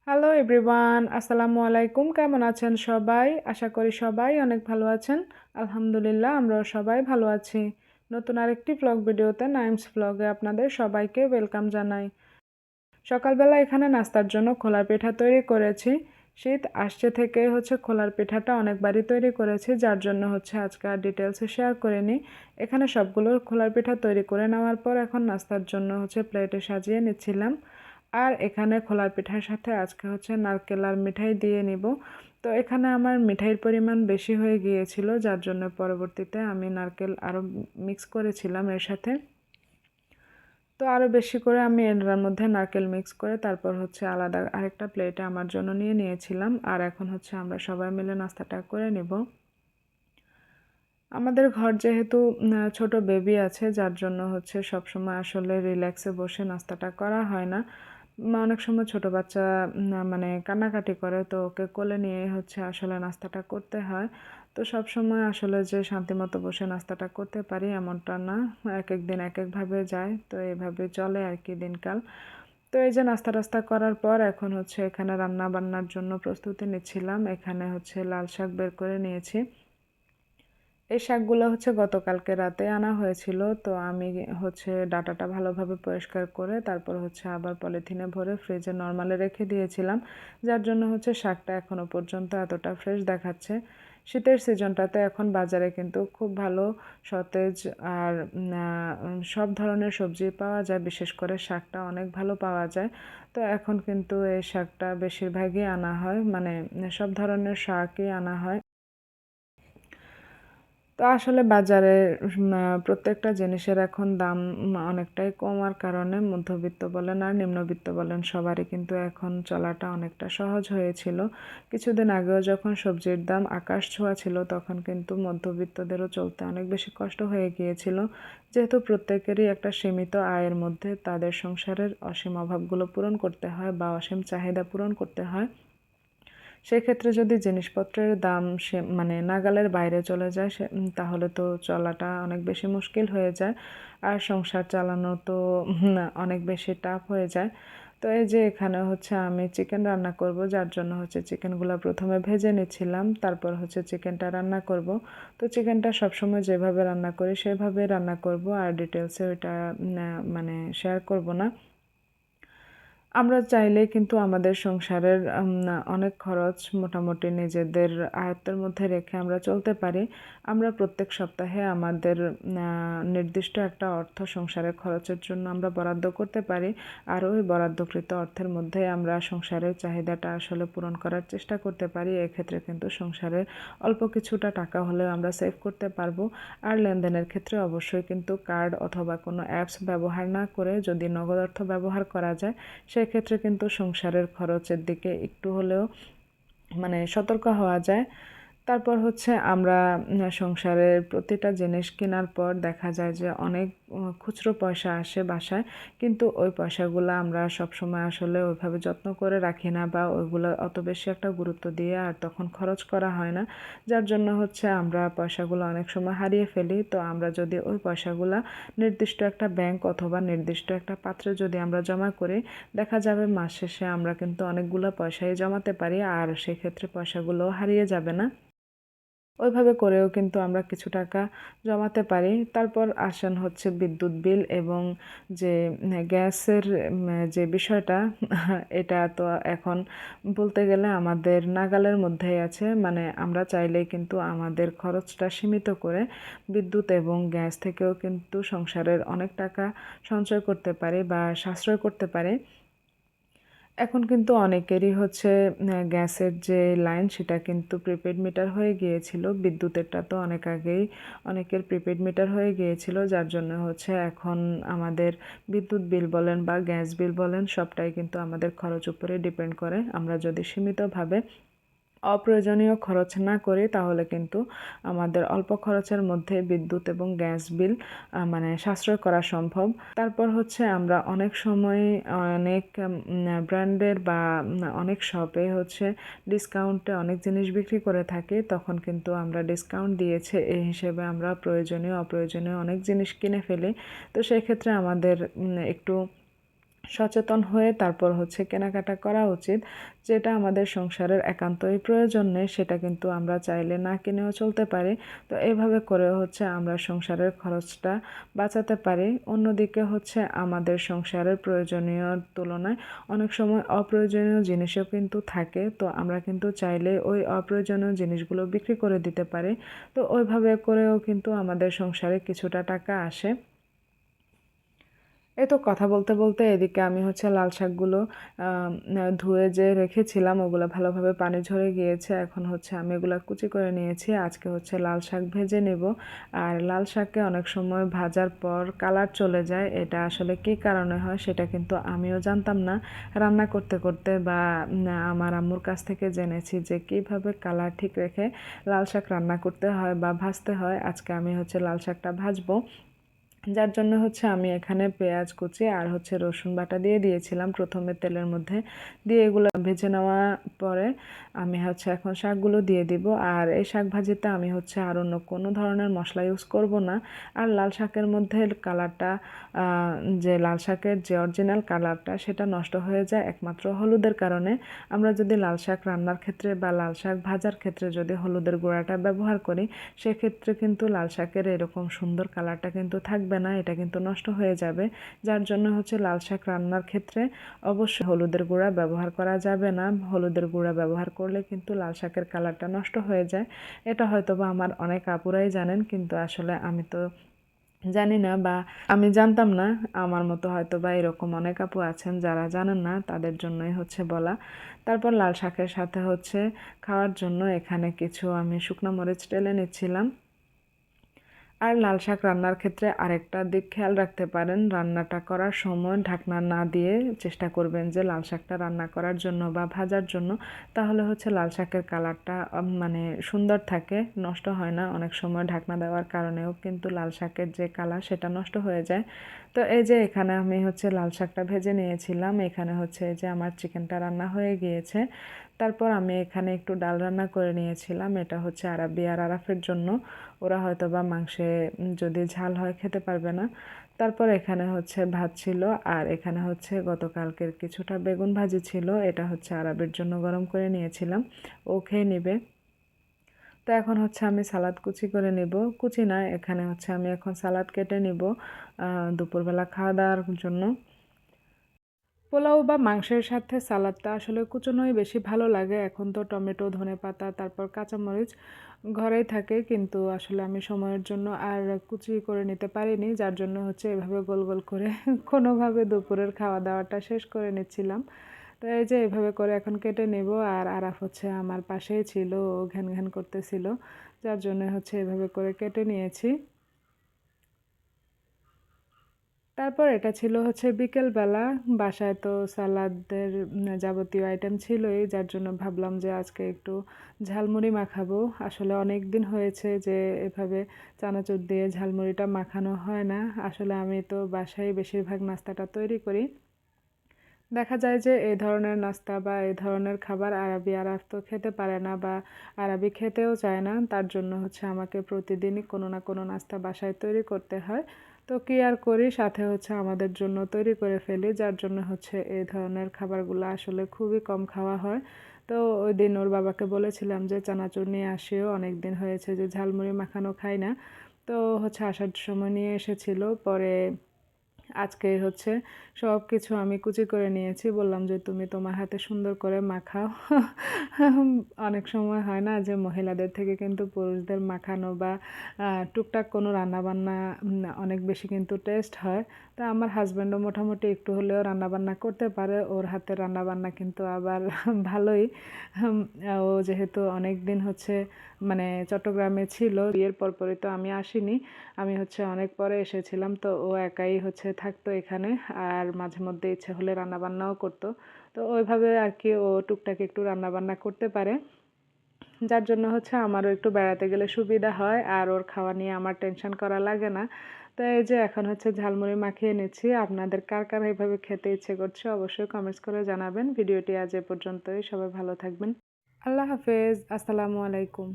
Hello everyone, আসসালামু আলাইকুম। কেমন আছেন সবাই? আশা করি সবাই অনেক ভালো আছেন। আলহামদুলিল্লাহ আমরাও সবাই ভালো আছি। নতুন আরেকটি ভ্লগ ভিডিওতে নাইমস ভ্লগে আপনাদের সবাইকে ওয়েলকাম জানাই। সকালবেলা এখানে নাস্তার জন্য খোলার পিঠা তৈরি করেছি। শীত আসছে থেকে খোলার পিঠাটা অনেকবারই তৈরি করেছি, যার জন্য আজকে আর ডিটেলসে শেয়ার করিনি। এখানে সবগুলো খোলার পিঠা তৈরি করে নেওয়ার পর এখন নাস্তার জন্য প্লেটে সাজিয়ে নিচ্ছিলাম। আর এখানে খোলার পিঠার সাথে আজকে নারকেল আর মিঠাই দিয়ে নিব। তো এখানে আমার মিঠাইয়ের পরিমাণ বেশি হয়ে গিয়েছিল, যার জন্য পরবর্তীতে আমি নারকেল আরও মিক্স করেছিলাম এর সাথে। তো আরও বেশি করে আমি এর মধ্যে নারকেল মিক্স করে তারপর আলাদা আরেকটা প্লেটে আমার জন্য নিয়ে নিয়েছিলাম। আর এখন আমরা সবাই মিলে নাস্তাটা করে নিব। আমাদের ঘর যেহেতু ছোট বেবি আছে, যার জন্য সবসময় আসলে রিল্যাক্সে বসে নাস্তাটা করা হয় না। অনেক সময় ছোট বাচ্চা মানে কান্নাকাটি করে, তো ওকে কোলে নিয়ে আসলে নাস্তাটা করতে হয়। তো সবসময় আসলে যে শান্তিমতো বসে নাস্তাটা করতে পারি এমনটা না, এক এক দিন এক একভাবে যায়, তো এভাবে চলে আর কি দিনকাল। তো এই যে নাস্তা টাস্তা করার পর এখন এখানে রান্না বান্নার জন্য প্রস্তুতি নিচ্ছিলাম। এখানে লাল শাক বের করে নিয়েছি। এই শাকগুলো গতকালকে রাতে আনা হয়েছিল, তো আমি ডাঁটাটা ভালোভাবে পরিষ্কার করে তারপর আবার পলিথিনে ভরে ফ্রিজে নরমালে রেখে দিয়েছিলাম, যার জন্য শাকটা এখনও পর্যন্ত এতটা ফ্রেশ দেখাচ্ছে। শীতের সিজনটাতে এখন বাজারে কিন্তু খুব ভালো সতেজ আর সব ধরনের সবজি পাওয়া যায়, বিশেষ করে শাকটা অনেক ভালো পাওয়া যায়। তো এখন কিন্তু এই শাকটা বেশিরভাগই আনা হয়, মানে সব ধরনের শাকই আনা হয়। তো আসলে বাজারে প্রত্যেকটা জিনিসের এখন দাম অনেকটাই কমার কারণে মধ্যবিত্ত বলেন আর নিম্নবিত্ত বলেন সবারই কিন্তু এখন চলাটা অনেকটা সহজ হয়েছিল। কিছুদিন আগেও যখন সবজির দাম আকাশ ছোঁয়া ছিল, তখন কিন্তু মধ্যবিত্তদেরও চলতে অনেক বেশি কষ্ট হয়ে গিয়েছিল, যেহেতু প্রত্যেকেরই একটা সীমিত আয়ের মধ্যে তাদের সংসারের অসীম অভাবগুলো পূরণ করতে হয় বা অসীম চাহিদা পূরণ করতে হয়। সেক্ষেত্রে যদি জিনিসপত্রের দাম মানে নাগালের বাইরে চলে যায় তাহলে তো চলাটা অনেক বেশি মুশকিল হয়ে যায়, আর সংসার চালানো তো অনেক বেশি টাফ হয়ে যায়। তো এই যে এখানে আমি চিকেন রান্না করব, যার জন্য চিকেনগুলো প্রথমে ভেজে নিচ্ছিলাম, তারপর চিকেনটা রান্না করব। তো চিকেনটা সবসময় যেভাবে রান্না করি সেভাবে রান্না করব, আর ডিটেলসে ওইটা মানে শেয়ার করব না। আমরা চাইলেই কিন্তু আমাদের সংসারের অনেক খরচ মোটামুটি নিজেদের আয়ত্তের মধ্যে রেখে আমরা চলতে পারি। আমরা প্রত্যেক সপ্তাহে আমাদের নির্দিষ্ট একটা অর্থ সংসারের খরচের জন্য আমরা বরাদ্দ করতে পারি, আর ওই বরাদ্দকৃত অর্থের মধ্যে আমরা সংসারের চাহিদাটা আসলে পূরণ করার চেষ্টা করতে পারি। এক্ষেত্রে কিন্তু সংসারের অল্প কিছুটা টাকা হলেও আমরা সেভ করতে পারবো। আর লেনদেনের ক্ষেত্রে অবশ্যই কিন্তু কার্ড অথবা কোনো অ্যাপস ব্যবহার না করে যদি নগদ অর্থ ব্যবহার করা যায়, সেক্ষেত্রে কিন্তু সংসারের খরচের দিকে একটু হলেও মানে সতর্ক হওয়া যায়। তারপর আমরা সংসারের প্রতিটা জিনিস কেনার পর দেখা যায় যে অনেক খুচরো পয়সা আসে বাসায়, কিন্তু ওই পয়সাগুলো আমরা সবসময় আসলে ওইভাবে যত্ন করে রাখি না, বা ওইগুলো অত বেশি একটা গুরুত্ব দিয়ে আর তখন খরচ করা হয় না, যার জন্য আমরা পয়সাগুলো অনেক সময় হারিয়ে ফেলি। তো আমরা যদি ওই পয়সাগুলো নির্দিষ্ট একটা ব্যাংক অথবা নির্দিষ্ট একটা পাত্রে যদি আমরা জমা করি, দেখা যাবে মাস শেষে আমরা কিন্তু অনেকগুলো পয়সাই জমাতে পারি, আর সেক্ষেত্রে পয়সাগুলো হারিয়ে যাবে না। ওইভাবে করেও কিন্তু আমরা কিছু টাকা জমাতে পারি। তারপর আসেন বিদ্যুৎ বিল এবং যে গ্যাসের যে বিষয়টা এটা তো এখন বলতে গেলে আমাদের নাগালের মধ্যেই আছে। মানে আমরা চাইলেই কিন্তু আমাদের খরচটা সীমিত করে বিদ্যুৎ এবং গ্যাস থেকেও কিন্তু সংসারের অনেক টাকা সঞ্চয় করতে পারি বা সাশ্রয় করতে পারি। এখন কিন্তু অনেকেরই গ্যাসের যে লাইন সেটা কিন্তু প্রিপেড মিটার হয়ে গিয়েছিল। বিদ্যুতেরটা তো অনেক আগেই অনেকের প্রিপেড মিটার হয়ে গিয়েছিল, যার জন্য এখন আমাদের বিদ্যুৎ বিল বলেন বা গ্যাস বিল বলেন সবটাই কিন্তু আমাদের খরচ উপরে ডিপেন্ড করে। আমরা যদি সীমিতভাবে অপ্রয়োজনীয় খরচ না করি তাহলে কিন্তু আমাদের অল্প খরচের মধ্যে বিদ্যুৎ এবং গ্যাস বিল মানে সাশ্রয় করা সম্ভব। তারপর আমরা অনেক সময় অনেক ব্র্যান্ডের বা অনেক শপে ডিসকাউন্টে অনেক জিনিস বিক্রি করে থাকে, তখন কিন্তু আমরা ডিসকাউন্ট দিয়েছে এই হিসেবে আমরা প্রয়োজনীয় অপ্রয়োজনীয় অনেক জিনিস কিনে ফেলি। তো সেক্ষেত্রে আমাদের একটু সচেতন হয়ে তারপর হচ্ছে কেনাকাটা করা উচিত। যেটা আমাদের সংসারের একান্তই প্রয়োজন নেই সেটা কিন্তু আমরা চাইলে না কিনেও চলতে পারি। তো এভাবে করে হচ্ছে আমরা সংসারের খরচটা বাঁচাতে পারি। অন্যদিকে হচ্ছে আমাদের সংসারের প্রয়োজনীয় তুলনায় অনেক সময় অপ্রয়োজনীয় জিনিসও কিন্তু থাকে। তো আমরা কিন্তু চাইলে ওই অপ্রয়োজনীয় জিনিসগুলো বিক্রি করে দিতে পারি। তো ওইভাবে করেও কিন্তু আমাদের সংসারে কিছুটা টাকা আসে। এই তো কথা বলতে বলতে এদিকে আমি হচ্ছে লাল শাকগুলো ধুয়ে যে রেখেছিলাম ওগুলো ভালোভাবে পানি ঝরে গিয়েছে। এখন হচ্ছে আমি এগুলো কুচি করে নিয়েছি। আজকে হচ্ছে লাল শাক ভেজে নেব। আর লাল শাকে অনেক সময় ভাজার পর কালার চলে যায়, এটা আসলে কী কারণে হয় সেটা কিন্তু আমিও জানতাম না। রান্না করতে করতে বা আমার আম্মুর কাছ থেকে জেনেছি যে কীভাবে কালার ঠিক রেখে লাল শাক রান্না করতে হয় বা ভাজতে হয়। আজকে আমি হচ্ছে লাল শাকটা ভাজবো, যার জন্য হচ্ছে আমি এখানে পেঁয়াজ কুচি আর হচ্ছে রসুন বাটা দিয়ে দিয়েছিলাম প্রথমে তেলের মধ্যে। দিয়ে এগুলো ভেজে নেওয়া পরে আমি হচ্ছে এখন শাকগুলো দিয়ে দিব। আর এই শাক ভাজিতে আমি হচ্ছে আর অন্য কোনো ধরনের মশলা ইউজ করব না। আর লাল শাকের মধ্যে কালারটা, যে লাল শাকের যে অরিজিনাল কালারটা সেটা নষ্ট হয়ে যায় একমাত্র হলুদের কারণে। আমরা যদি লাল শাক রান্নার ক্ষেত্রে বা লাল শাক ভাজার ক্ষেত্রে যদি হলুদের গুঁড়াটা ব্যবহার করি সেক্ষেত্রে কিন্তু লাল শাকের এরকম সুন্দর কালারটা কিন্তু থাকবে না, এটা কিন্তু নষ্ট হয়ে যাবে। যার জন্য হচ্ছে লাল শাক রান্নার ক্ষেত্রে অবশ্যই হলুদের গুঁড়া ব্যবহার করা যাবে না। হলুদের গুঁড়া ব্যবহার করলে কিন্তু লাল শাকের কালারটা নষ্ট হয়ে যায়। এটা হয়তোবা আমার অনেক আপুরাই জানেন, কিন্তু আসলে আমি তো জানি না বা আমি জানতাম না। আমার মতো হয়তো বা এরকম অনেক আপু আছেন যারা জানেন না, তাদের জন্যই হচ্ছে বলা। তারপর লাল শাকের সাথে হচ্ছে খাওয়ার জন্য এখানে কিছু আমি শুকনো মরিচ টেলে নিচ্ছিলাম। আর লাল শাক রান্নার ক্ষেত্রে আরেকটা দিক খেয়াল রাখতে পারেন, রান্নাটা করার সময় ঢাকনা না দিয়ে চেষ্টা করবেন যে লাল শাকটা রান্না করার জন্য বা ভাজার জন্য, তাহলে হচ্ছে লাল শাকের কালারটা মানে সুন্দর থাকে, নষ্ট হয় না। অনেক সময় ঢাকনা দেওয়ার কারণেও কিন্তু লাল শাকের যে কালার সেটা নষ্ট হয়ে যায়। তো এই যে এখানে আমি হচ্ছে লাল শাকটা ভেজে নিয়েছিলাম, এখানে হচ্ছে যে আমার চিকেনটা রান্না হয়ে গিয়েছে। তারপর আমি এখানে একটু ডাল রান্না করে নিয়েছিলাম, এটা হচ্ছে আরাবি আর আরাফের জন্য। ওরা হয়তো বা মাংসে যদি ঝাল হয় খেতে পারবে না। তারপর এখানে হচ্ছে ভাত ছিল, আর এখানে হচ্ছে গতকালকের কিছুটা বেগুন ভাজি ছিল, এটা হচ্ছে আরাবের জন্য গরম করে নিয়েছিলাম, ও খেয়ে নেবে। তো এখন হচ্ছে আমি সালাদ কুচি করে নিব, কুচি না, এখানে হচ্ছে আমি এখন সালাদ কেটে নিব দুপুরবেলা খাওয়া দাওয়ার জন্য। পোলাও বা মাংসের সাথে সালাদটা আসলে কুচোনোই বেশি ভালো লাগে। এখন তো টমেটো, ধনেপাতা, তারপর কাঁচামরিচ ঘরেই থাকে, কিন্তু আসলে আমি সময়ের জন্য আর কুচি করে নিতে পারিনি, যার জন্য হচ্ছে এভাবে গোল গোল করে কোনোভাবে দুপুরের খাওয়া দাওয়াটা শেষ করে নিচ্ছিলাম। তো এই যে এভাবে করে এখন কেটে নেব। আর আরাফ হচ্ছে আমার পাশেই ছিল, ও ঘ্যান ঘ্যান করতেছিল, যার জন্য হচ্ছে এভাবে করে কেটে নিয়েছি। তারপর এটা ছিল হচ্ছে বিকেলবেলা, বাসায় তো সালাদের যাবতীয় আইটেম ছিলই, যার জন্য ভাবলাম যে আজকে একটু ঝালমুড়ি মাখাবো। আসলে অনেক দিন হয়েছে যে এভাবে চানাচুর দিয়ে ঝালমুড়িটা মাখানো হয় না। আসলে আমি তো বাসায় বেশিরভাগ নাস্তাটা তৈরি করি। দেখা যায় যে এই ধরনের নাস্তা বা এই ধরনের খাবার আরাবি আরাফ তো খেতে পারে না বা আরাবি খেতেও চায় না, তার জন্য হচ্ছে আমাকে প্রতিদিনই কোনো না কোনো নাস্তা বাসায় তৈরি করতে হয়। তো কি আর করি, সাথে হচ্ছে আমাদের জন্য তৈরি করে ফেলি, যার জন্য হচ্ছে এই ধরনের খাবারগুলো আসলে খুবই কম খাওয়া হয়। তো ওই দিন ওর বাবাকে বলেছিলাম যে চানাচুর নিয়ে আসিও, অনেক দিন হয়েছে যে ঝালমুড়ি মাখানো খাই না। তো হচ্ছে আসার সময় নিয়ে এসেছিল, পরে আজকে হচ্ছে সব কিছু আমি কুচি করে নিয়েছি, বললাম যে তুমি তোমার হাতে সুন্দর করে মাখাও। অনেক সময় হয় না যে মহিলাদের থেকে কিন্তু পুরুষদের মাখানো বা টুকটাক কোনো রান্নাবান্না অনেক বেশি কিন্তু টেস্ট হয়। তো আমার হাজব্যান্ডও মোটামুটি একটু হলেও রান্নাবান্না করতে পারে, ওর হাতের রান্নাবান্না কিন্তু আবার ভালোই। হুম, ও যেহেতু অনেক দিন হচ্ছে মানে চট্টগ্রামে ছিল, বিয়ের পরপরই তো আমি আসিনি, আমি হচ্ছে অনেক পরে এসেছিলাম। তো ও একাই হচ্ছে থাকতো এখানে, আর মাঝে মধ্যে ইচ্ছে হলে রান্নাবান্নাও করতো। তো ওইভাবে আর কি ও টুকটাক একটু রান্নাবান্না করতে পারে, যার জন্য হচ্ছে আমারও একটু বেড়াতে গেলে সুবিধা হয়, আর ওর খাওয়া নিয়ে আমার টেনশন করা লাগে না। তো এই যে এখন হচ্ছে ঝালমুড়ি মাখিয়ে নিচ্ছি। আপনাদের কার কার এইভাবে খেতে ইচ্ছে করছে অবশ্যই কমেন্টস করে জানাবেন। ভিডিওটি আজ এ পর্যন্তই, সবাই ভালো থাকবেন। আল্লাহ হাফেজ, আসসালামু আলাইকুম।